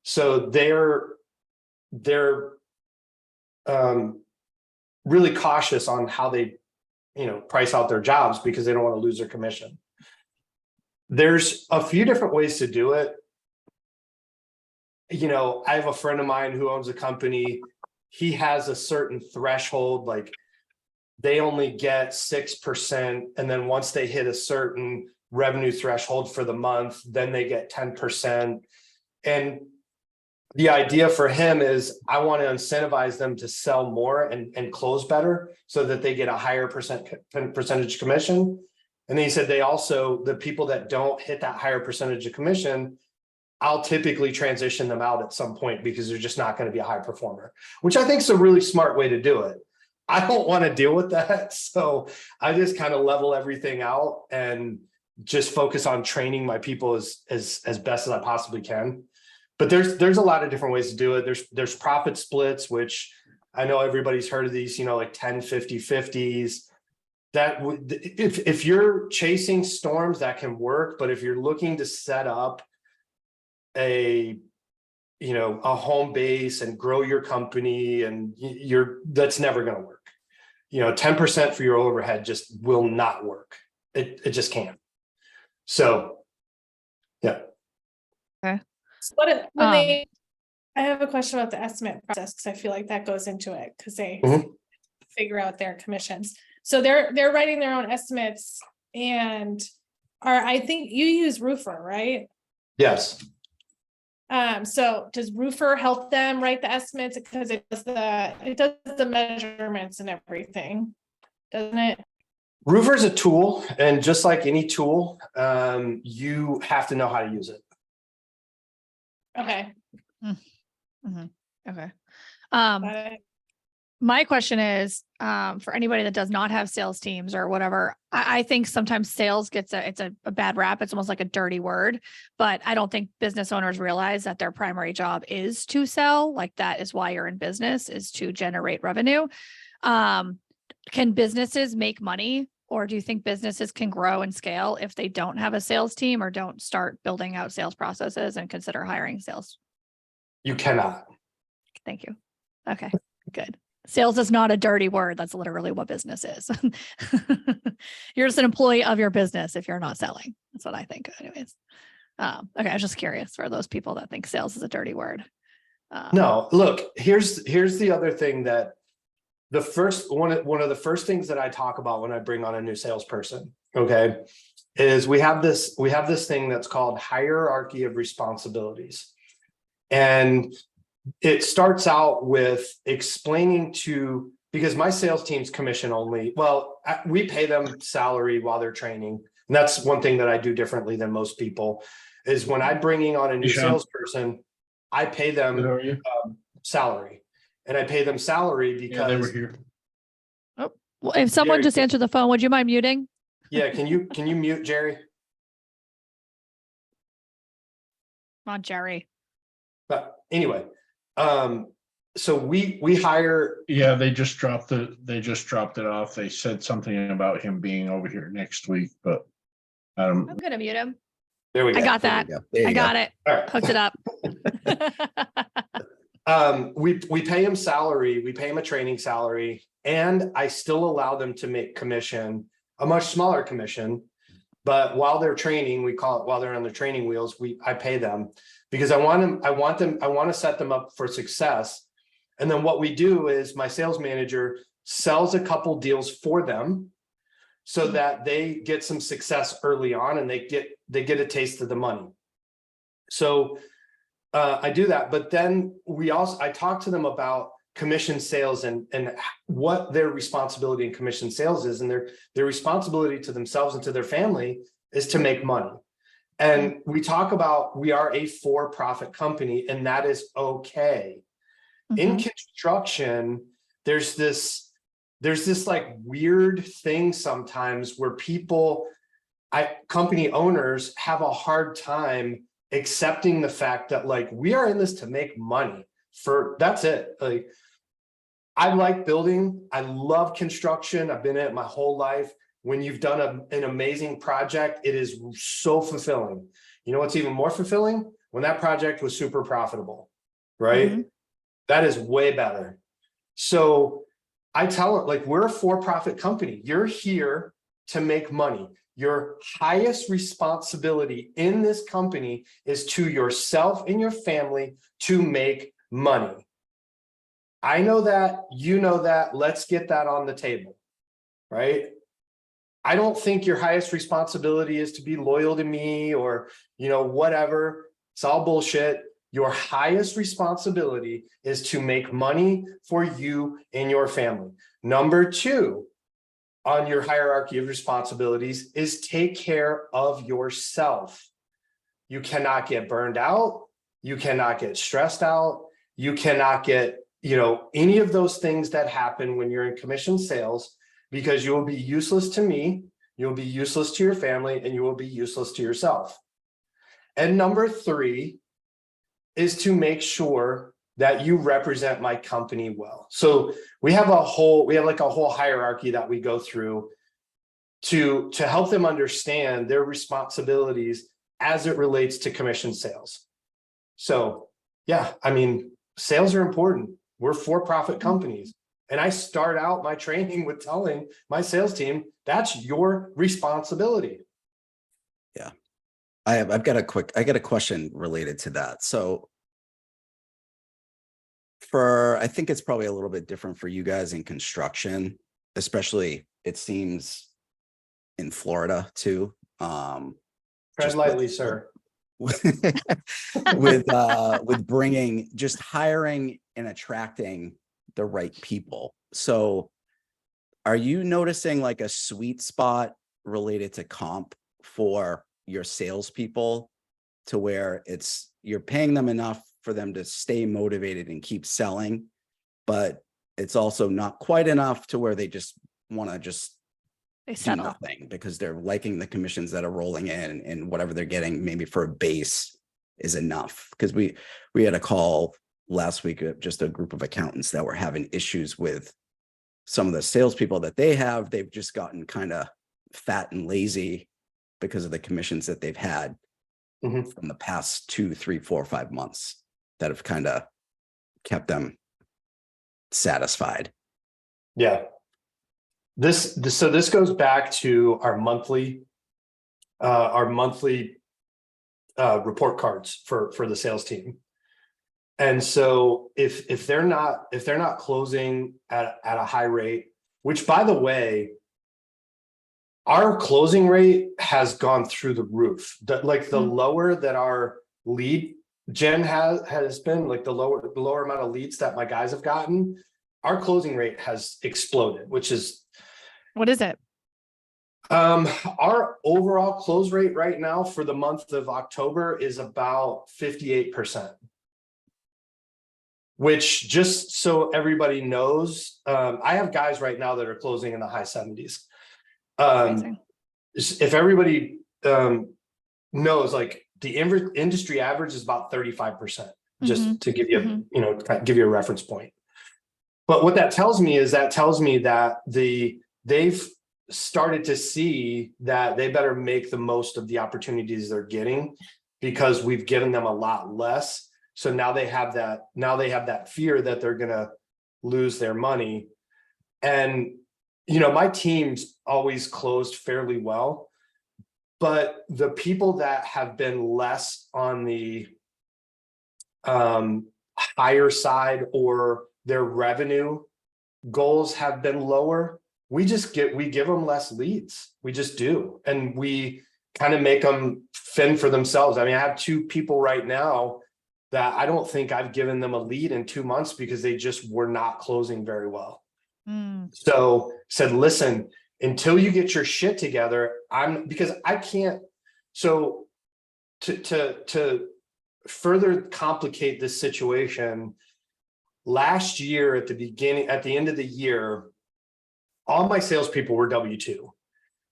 So they're really cautious on how they, price out their jobs because they don't want to lose their commission. There's a few different ways to do it. I have a friend of mine who owns a company. He has a certain threshold, like they only get 6%. And then once they hit a certain revenue threshold for the month, then they get 10%. And the idea for him is I want to incentivize them to sell more and close better so that they get a higher percentage commission. And then he said the people that don't hit that higher percentage of commission, I'll typically transition them out at some point because they're just not going to be a high performer, which I think is a really smart way to do it. I don't want to deal with that. So I just kind of level everything out and just focus on training my people as best as I possibly can. But there's a lot of different ways to do it. There's profit splits, which I know everybody's heard of these, like 10, 50, 50s. That would, if you're chasing storms, that can work. But if you're looking to set up a home base and grow your company, and that's never going to work. 10% for your overhead just will not work. It just can't. So, yeah. So I have a question about the estimate process, because I feel like that goes into it, because they figure out their commissions. So they're writing their own estimates, and I think you use Roofer, right? Yes. So does Roofer help them write the estimates, because it does the measurements and everything, doesn't it? Roofer's a tool, and just like any tool, you have to know how to use it. Okay. Okay. Got it. My question is, for anybody that does not have sales teams or whatever, I think sometimes sales gets it's a bad rap. It's almost like a dirty word, but I don't think business owners realize that their primary job is to sell. Like, that is why you're in business, is to generate revenue. Can businesses make money, or do you think businesses can grow and scale if they don't have a sales team or don't start building out sales processes and consider hiring sales? You cannot. Thank you. Okay, good. Sales is not a dirty word. That's literally what business is. You're just an employee of your business if you're not selling. That's what I think anyways. Okay, I was just curious for those people that think sales is a dirty word. No, look, here's the other thing, that the first one of the first things that I talk about when I bring on a new salesperson, okay, is we have this thing that's called hierarchy of responsibilities. And it starts out with explaining because my sales team's commission only. Well, we pay them salary while they're training. And that's one thing that I do differently than most people, is when I'm bringing on a new salesperson, I pay them salary. And I pay them salary because they were here. Oh, well, if someone Jerry, just answered the phone, would you mind muting? Yeah, can you mute Jerry? Come on, Jerry. But anyway, so we hire. Yeah, they just dropped it off. They said something about him being over here next week, but I'm gonna mute him. There we go. I got that. I got it. All right. Hooked it up. We pay him salary, we pay him a training salary, and I still allow them to make commission, a much smaller commission. But while they're training, we call it, while they're on the training wheels, I pay them, because I want to set them up for success. And then what we do is my sales manager sells a couple deals for them so that they get some success early on, and they get a taste of the money. So I do that, but then I talk to them about commission sales and what their responsibility in commission sales is, and their responsibility to themselves and to their family is to make money. And we talk about, we are a for-profit company, and that is okay. In construction, there's this like weird thing sometimes where company owners have a hard time accepting the fact that, like, we are in this to make money. That's it. Like, I like building. I love construction. I've been in it my whole life. When you've done an amazing project, it is so fulfilling. You know what's even more fulfilling? When that project was super profitable, right? That is way better. So I tell them, like, we're a for-profit company. You're here to make money. Your highest responsibility in this company is to yourself and your family to make money. I know that, you know that, let's get that on the table, right? I don't think your highest responsibility is to be loyal to me or, whatever. It's all bullshit. Your highest responsibility is to make money for you and your family. Number 2 on your hierarchy of responsibilities is take care of yourself. You cannot get burned out. You cannot get stressed out. You cannot get, any of those things that happen when you're in commission sales, because you will be useless to me, you'll be useless to your family, and you will be useless to yourself. And number 3 is to make sure that you represent my company well. So we have like a whole hierarchy that we go through to help them understand their responsibilities as it relates to commission sales. So yeah, I mean, sales are important. We're for-profit companies. And I start out my training with telling my sales team, that's your responsibility. Yeah. I've got a question related to that. So I think it's probably a little bit different for you guys in construction, especially it seems in Florida too. Tread Just lightly, sir. with bringing, just hiring and attracting the right people. So are you noticing like a sweet spot related to comp for your salespeople to where you're paying them enough for them to stay motivated and keep selling, but it's also not quite enough to where they just want to They do settle. nothing because they're liking the commissions that are rolling in, and whatever they're getting maybe for a base is enough? Because we had a call last week, just a group of accountants that were having issues with some of the salespeople that they have. They've just gotten kind of fat and lazy because of the commissions that they've had from the past 2, 3, 4, 5 months that have kind of kept them satisfied. Yeah. So this goes back to our monthly report cards for the sales team. And so if they're not closing at a high rate, which by the way, our closing rate has gone through the roof. The lower that our lead gen has been, like the lower amount of leads that my guys have gotten, our closing rate has exploded, which is. What is it? Our overall close rate right now for the month of October is about 58%. Which, just so everybody knows, I have guys right now that are closing in the high 70s. Amazing. If everybody knows, like the industry average is about 35%, just to give you, give you a reference point. But what that tells me is that they've started to see that they better make the most of the opportunities they're getting, because we've given them a lot less. So now they have that fear that they're going to lose their money. And, my team's always closed fairly well, but the people that have been less on the higher side, or their revenue goals have been lower, we give them less leads. We just do. And we kind of make them fend for themselves. I mean, I have 2 people right now that I don't think I've given them a lead in 2 months because they just were not closing very well. So said, listen, until you get your shit together, because I can't. So to further complicate this situation, last year at the end of the year, all my salespeople were W-2,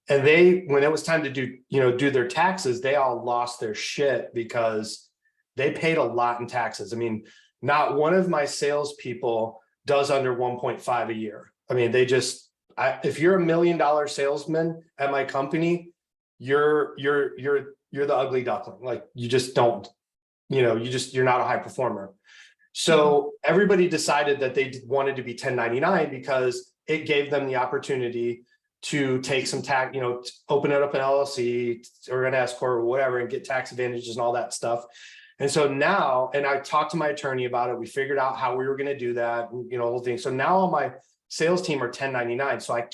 and when it was time to do their taxes, they all lost their shit because they paid a lot in taxes. I mean, not one of my salespeople does under 1.5 a year. I mean, if you're $1 million salesman at my company, you're the ugly duckling. Like, you just don't, you're not a high performer. So everybody decided that they wanted to be 1099 because it gave them the opportunity to take some tax, open it up an LLC or an S corp or whatever, and get tax advantages and all that stuff. And so now, and I talked to my attorney about it. We figured out how we were going to do that, the whole thing. So now all my sales team are 1099. So I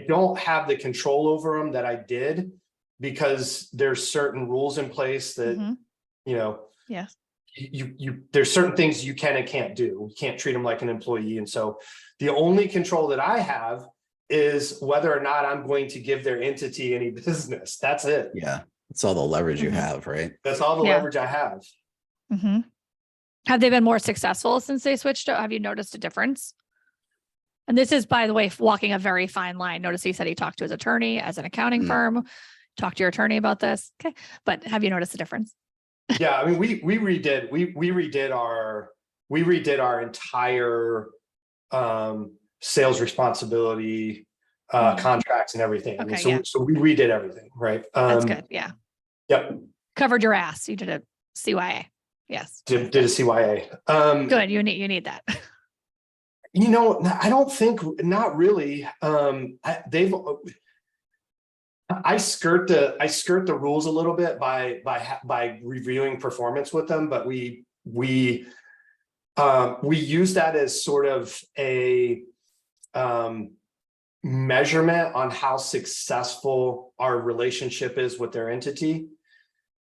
don't have the control over them that I did, because there's certain rules in place that, Yes. There's certain things you can and can't do. You can't treat them like an employee. And so the only control that I have is whether or not I'm going to give their entity any business. That's it. Yeah. That's all the leverage you have, right? That's all the leverage I have. Have they been more successful since they switched? Have you noticed a difference? And this is, by the way, walking a very fine line. Notice he said he talked to his attorney as an accounting firm. Talk to your attorney about this. Okay. But have you noticed a difference? Yeah. I mean, we redid we redid our entire sales responsibility contracts and everything. I mean, Okay, yeah. so we redid everything, right? That's good. Yeah. Yep. Covered your ass. You did a CYA. Yes. Did a CYA. Good. You need that. You know, I don't think, not really. I skirt the rules a little bit by reviewing performance with them, but we use that as sort of a measurement on how successful our relationship is with their entity.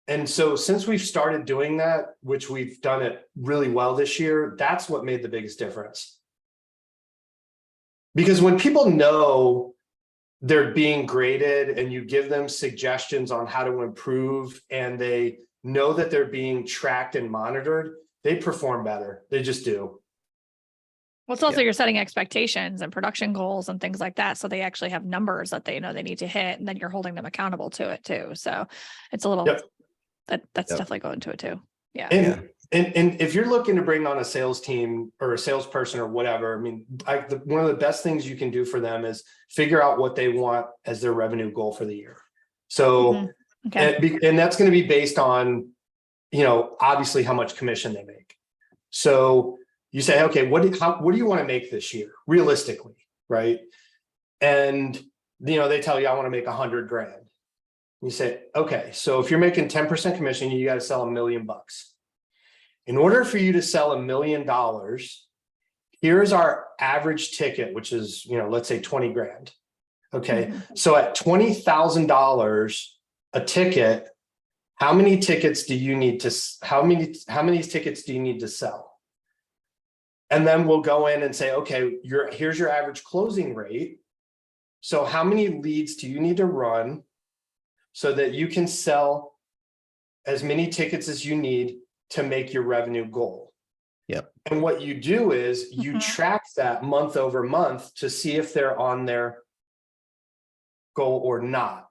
And so since we've started doing that, which we've done it really well this year, that's what made the biggest difference. Because when people know they're being graded and you give them suggestions on how to improve and they know that they're being tracked and monitored, they perform better. They just do. Well, it's also you're setting expectations and production goals and things like that. So they actually have numbers that they know they need to hit, and then you're holding them accountable to it too. So it's a little that's definitely going to it too. Yeah. And if you're looking to bring on a sales team or a salesperson or whatever, I mean, one of the best things you can do for them is figure out what they want as their revenue goal for the year. So, and that's going to be based on, you know, obviously how much commission they make. So you say, okay, what do you want to make this year realistically, right? And you know, they tell you I want to make $100,000. You say, okay, so if you're making 10% commission, you got to sell $1 million. In order for you to sell $1 million, here's our average ticket, which is, you know, let's say 20 grand. Okay. So at $20,000 a ticket, how many tickets do you need to sell? And then we'll go in and say, okay, here's your average closing rate. So how many leads do you need to run so that you can sell as many tickets as you need to make your revenue goal? Yep. And what you do is you track that month over month to see if they're on their goal or not.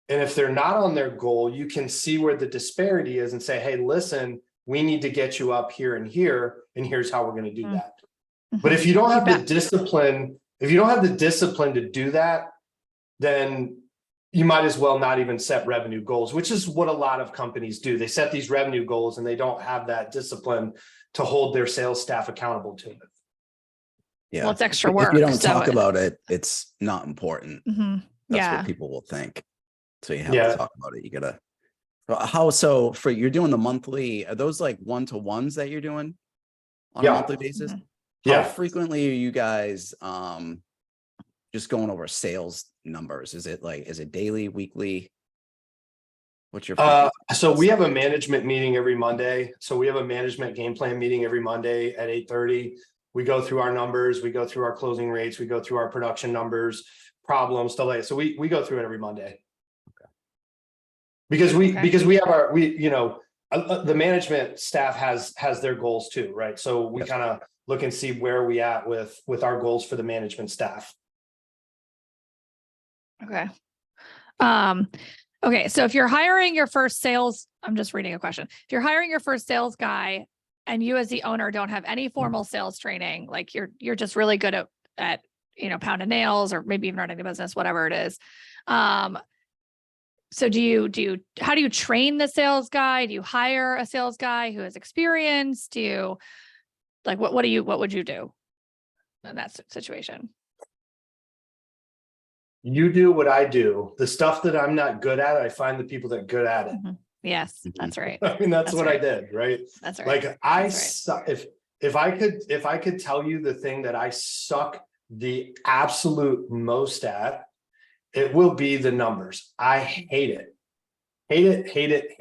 And if they're not on their goal, you can see where the disparity is and say, hey, listen, we need to get you up here, and here's how we're going to do that. But if you don't have the discipline, to do that, then you might as well not even set revenue goals, which is what a lot of companies do. They set these revenue goals and they don't have that discipline to hold their sales staff accountable to it. Yeah. Well, it's extra work. If you don't talk about it, it's not important. That's what people will think. So you have to talk about it. You gotta. So for you're doing the monthly, are those like one-to-ones that you're doing on a monthly basis? How frequently are you guys just going over sales numbers? Is it daily, weekly? What's your so we have a management meeting every Monday. So we have a management game plan meeting every Monday at 8:30. We go through our numbers, we go through our closing rates, we go through our production numbers, problems, stuff like that. So we go through it every Monday. Because we have the management staff has their goals too, right? So we kind of look and see where we at with our goals for the management staff. Okay. Okay. So if you're hiring your first sales, I'm just reading a question. If you're hiring your first sales guy and you as the owner don't have any formal sales training, like you're just really good at pounding nails or maybe even running the business, whatever it is. So how do you train the sales guy? Do you hire a sales guy who has experience? What would you do in that situation? You do what I do. The stuff that I'm not good at, I find the people that are good at it. Yes, that's right. I mean, that's what I did, right? That's right. Like suck. If I could tell you the thing that I suck the absolute most at, it will be the numbers. I hate it. Hate it.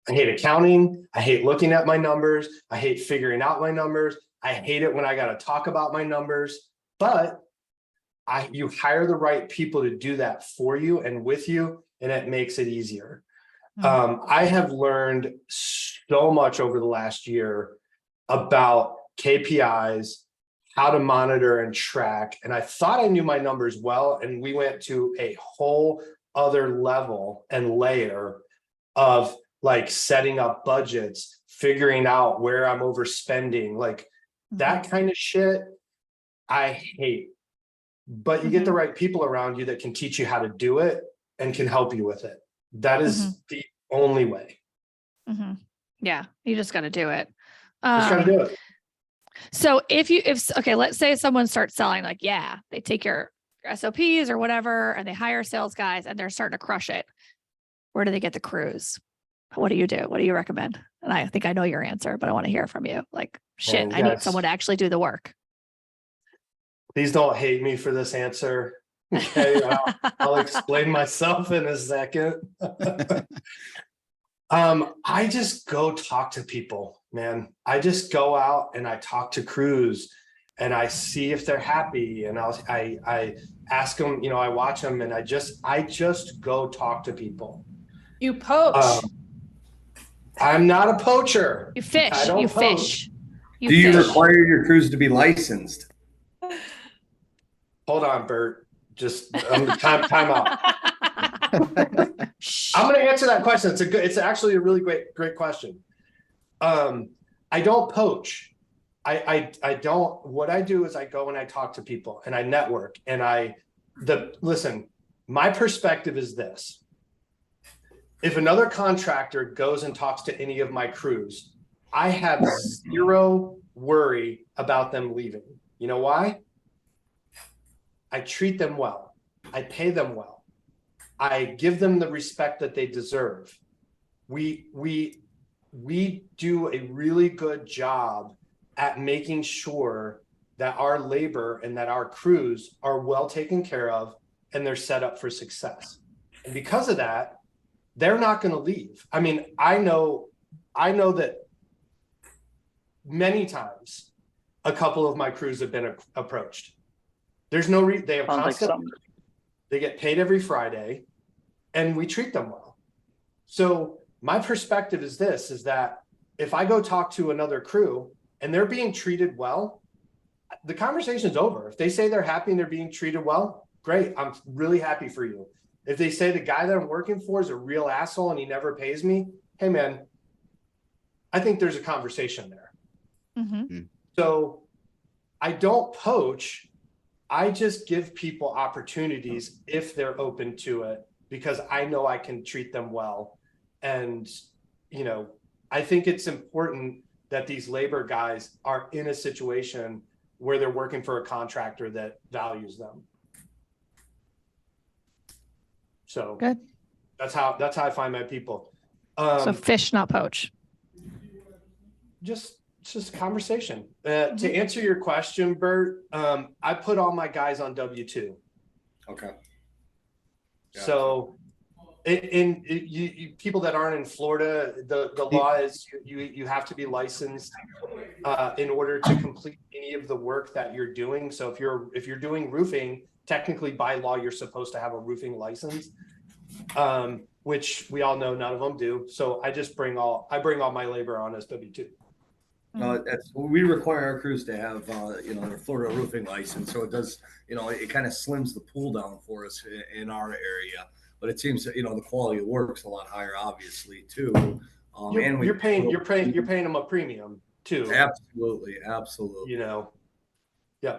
I hate accounting. I hate looking at my numbers. I hate figuring out my numbers. I hate it when I got to talk about my numbers, but you hire the right people to do that for you and with you, and it makes it easier. I have learned so much over the last year about KPIs, how to monitor and track. And I thought I knew my numbers well. And we went to a whole other level and layer of like setting up budgets figuring out where I'm overspending, like that kind of shit, I hate. But you get the right people around you that can teach you how to do it and can help you with it. That is the only way. Yeah, you just got to do it. Just gotta do it. So okay, let's say someone starts selling, like, yeah, they take your SOPs or whatever, and they hire sales guys and they're starting to crush it. Where do they get the crews? What do you do? What do you recommend? And I think I know your answer, but I want to hear from you. Like, shit, Man, I need yes. someone to actually do the work. Please don't hate me for this answer. Okay, I'll explain myself in a second. I just go talk to people, man. I just go out and I talk to crews and I see if they're happy, and I ask them, I watch them, and I just go talk to people. You poach. I'm not a poacher. You fish. I don't You poach. fish. Do you fish. require your crews to be licensed? Hold on, Bert. Just time out. I'm going to answer that question. It's actually a really great question. I don't poach. I don't. What I do is I go and I talk to people and I network and listen. My perspective is this: if another contractor goes and talks to any of my crews, I have zero worry about them leaving. You know why? I treat them well. I pay them well. I give them the respect that they deserve. We do a really good job at making sure that our labor and that our crews are well taken care of and they're set up for success. And because of that, they're not going to leave. I mean, I know that many times a couple of my crews have been approached. There's no they have constant, they get paid every Friday, and we treat them well. So my perspective is this, is that if I go talk to another crew and they're being treated well, the conversation's over. If they say they're happy and they're being treated well, great. I'm really happy for you. If they say the guy that I'm working for is a real asshole and he never pays me, hey man, I think there's a conversation there. So I don't poach. I just give people opportunities if they're open to it, because I know I can treat them well. And, I think it's important that these labor guys are in a situation where they're working for a contractor that values them. So good. That's how I find my people. So fish, not poach. It's just a conversation. To answer your question, Bert, I put all my guys on W-2. Okay. Gotcha. So you people that aren't in Florida, the law is you have to be licensed in order to complete any of the work that you're doing. So if you're doing roofing, technically by law you're supposed to have a roofing license, which we all know none of them do. So I bring all my labor on as W-2. We require our crews to have their Florida roofing license, so it does, it kind of slims the pool down for us in our area. But it seems that the quality of work's a lot higher, obviously, too. And you're paying them a premium too. Absolutely. Yeah.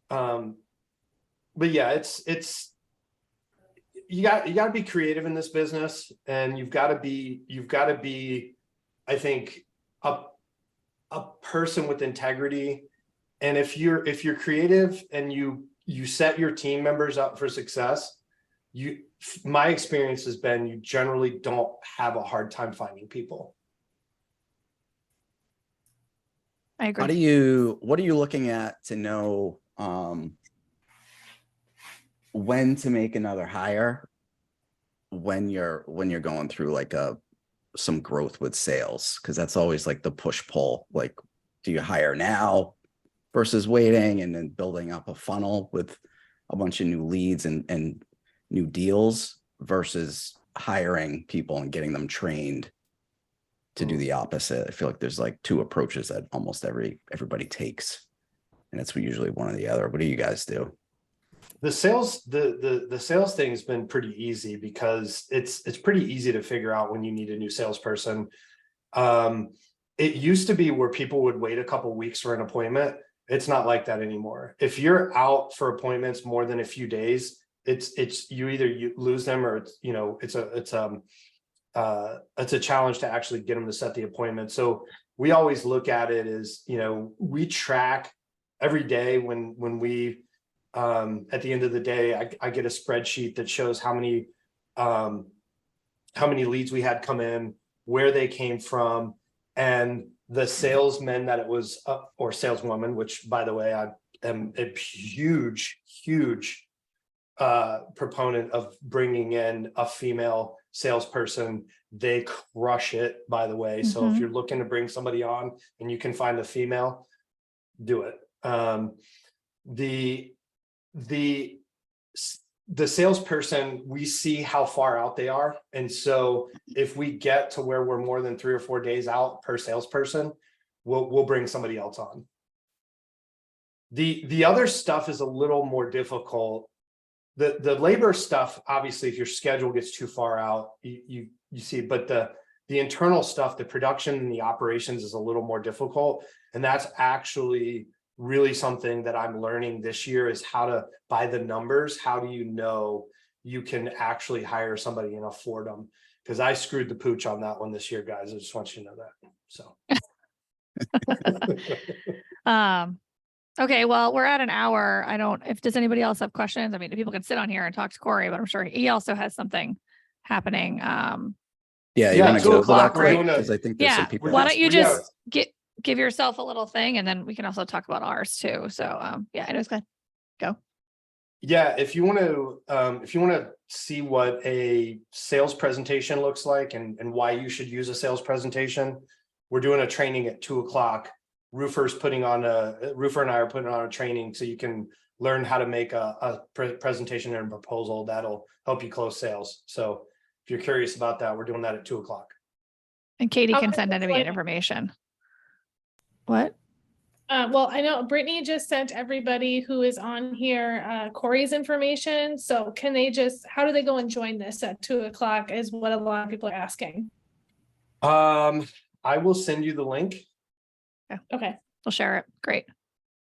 But yeah, it's you got to be creative in this business, and you've got to be, I think, a person with integrity. And if you're creative and you set your team members up for success, my experience has been you generally don't have a hard time finding people. I agree. What are you looking at to know when to make another hire when you're going through like some growth with sales? Because that's always like the push pull. Like, do you hire now versus waiting and then building up a funnel with a bunch of new leads and new deals versus hiring people and getting them trained to do the opposite? I feel like there's like two approaches that almost everybody takes, and it's usually one or the other. What do you guys do? The sales thing has been pretty easy because it's pretty easy to figure out when you need a new salesperson. It used to be where people would wait a couple weeks for an appointment. It's not like that anymore. If you're out for appointments more than a few days, it's you either you lose them or it's, you know, it's a challenge to actually get them to set the appointment. So we always look at it as, you know, we track every day when we at the end of the day, I get a spreadsheet that shows how many leads we had come in, where they came from, and the salesman that it was or saleswoman, which by the way, I am a huge proponent of bringing in a female salesperson. They crush it, by the way. So if you're looking to bring somebody on and you can find a female, do it. The salesperson, we see how far out they are. And so if we get to where we're more than 3 or 4 days out per salesperson, we'll bring somebody else on. The other stuff is a little more difficult. The labor stuff, obviously, if your schedule gets too far out, you see, but the internal stuff, the production and the operations is a little more difficult. And that's actually really something that I'm learning this year, is how to, by the numbers, how do you know you can actually hire somebody and afford them? Because I screwed the pooch on that one this year, guys. I just want you to know that. So. Okay, well, we're at an hour. Does anybody else have questions? I mean, people can sit on here and talk to Corey, but I'm sure he also has something happening. Yeah, you Yeah, want to 2 go over o'clock, that, we're Craig? doing a- Because I think there's some people. Why don't you Yeah. just give yourself a little thing, and then we can also talk about ours too. So yeah, anyways, go ahead. Go. Yeah, if you want to see what a sales presentation looks like and why you should use a sales presentation, we're doing a training at 2 o'clock. Roofer and I are putting on a training so you can learn how to make a presentation and a proposal that'll help you close sales. So if you're curious about that, we're doing that at 2 o'clock. And Katie How can much send is any like- information. What? Well, I know Brittany just sent everybody who is on here Corey's information. So can they how do they go and join this at 2 o'clock is what a lot of people are asking. I will send you the link. Okay. We'll share it. Great.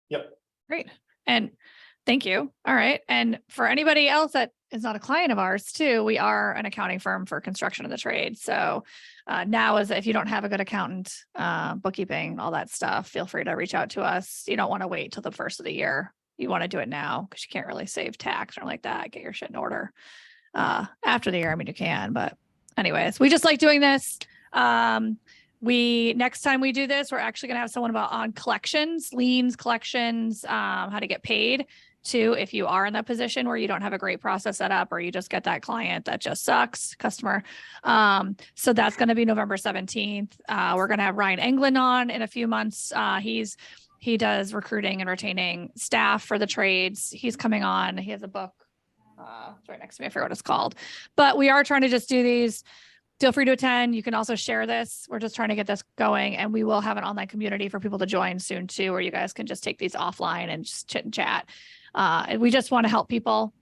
Yep. Great. And thank you. All right. And for anybody else that is not a client of ours too, we are an accounting firm for construction of the trade. So now is if you don't have a good accountant, bookkeeping, all that stuff, feel free to reach out to us. You don't want to wait till the first of the year. You want to do it now because you can't really save tax or like that. Get your shit in order after the year. I mean, you can, but anyways, we just like doing this. Next time we do this, we're actually going to have someone on collections, liens, collections, how to get paid too. If you are in that position where you don't have a great process set up, or you just get that client that just sucks, customer. So that's going to be November 17th. We're going to have Ryan Englund on in a few months. He does recruiting and retaining staff for the trades. He's coming on. He has a book. It's right next to me. I forget what it's called, but we are trying to just do these. Feel free to attend. You can also share this. We're just trying to get this going, and we will have an online community for people to join soon too, where you guys can just take these offline and just chit and chat. And we just want to help people,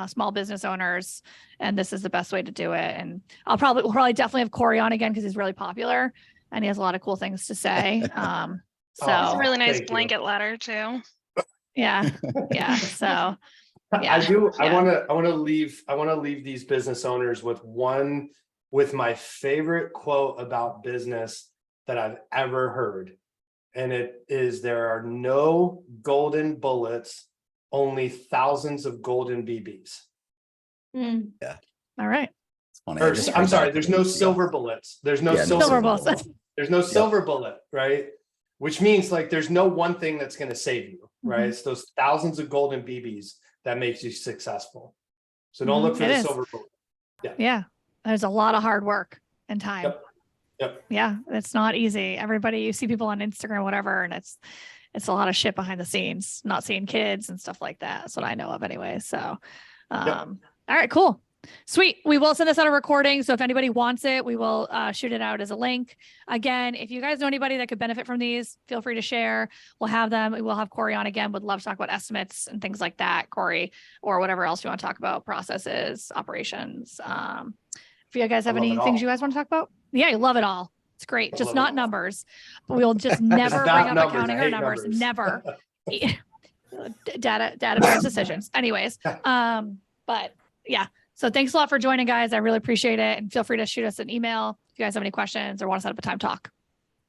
small business owners, and this is the best way to do it. And we'll probably definitely have Corey on again because he's really popular and he has a lot of cool things to say. It's a Oh, really nice thank you. blanket letter too. Yeah. So yeah, I do. yeah. I want to leave these business owners with my favorite quote about business that I've ever heard. And it is, there are no golden bullets, only thousands of golden BBs. All right. It's funny. Or, I'm sorry, there's no silver bullets. There's no Yeah, no Silver silver bullets. There's no silver bullet, right? Which means like there's no one thing that's going to save you, right? It's those thousands of golden BBs that makes you successful. So don't look for It the is. silver bullet. Yeah. There's a lot of hard work and time. Yep. Yeah. It's not easy. Everybody, you see people on Instagram, whatever, and it's a lot of shit behind the scenes, not seeing kids and stuff like that. That's what I know of anyway. So, all right, cool. Sweet. We will send this out a recording. So if anybody wants it, we will shoot it out as a link. Again, if you guys know anybody that could benefit from these, feel free to share. We'll have them. We will have Corey on again. Would love to talk about estimates and things like that, Corey, or whatever else you want to talk about, processes, operations. If you guys have I love any it things all. you guys want to talk about, yeah, you love it all. It's great. I Just love not it. numbers. We'll just never not bring up numbers. accounting I or hate numbers. numbers. Never. Data drives decisions. Anyways, but yeah. So thanks a lot for joining, guys. I really appreciate it. And feel free to shoot us an email if you guys have any questions or want to set up a time talk.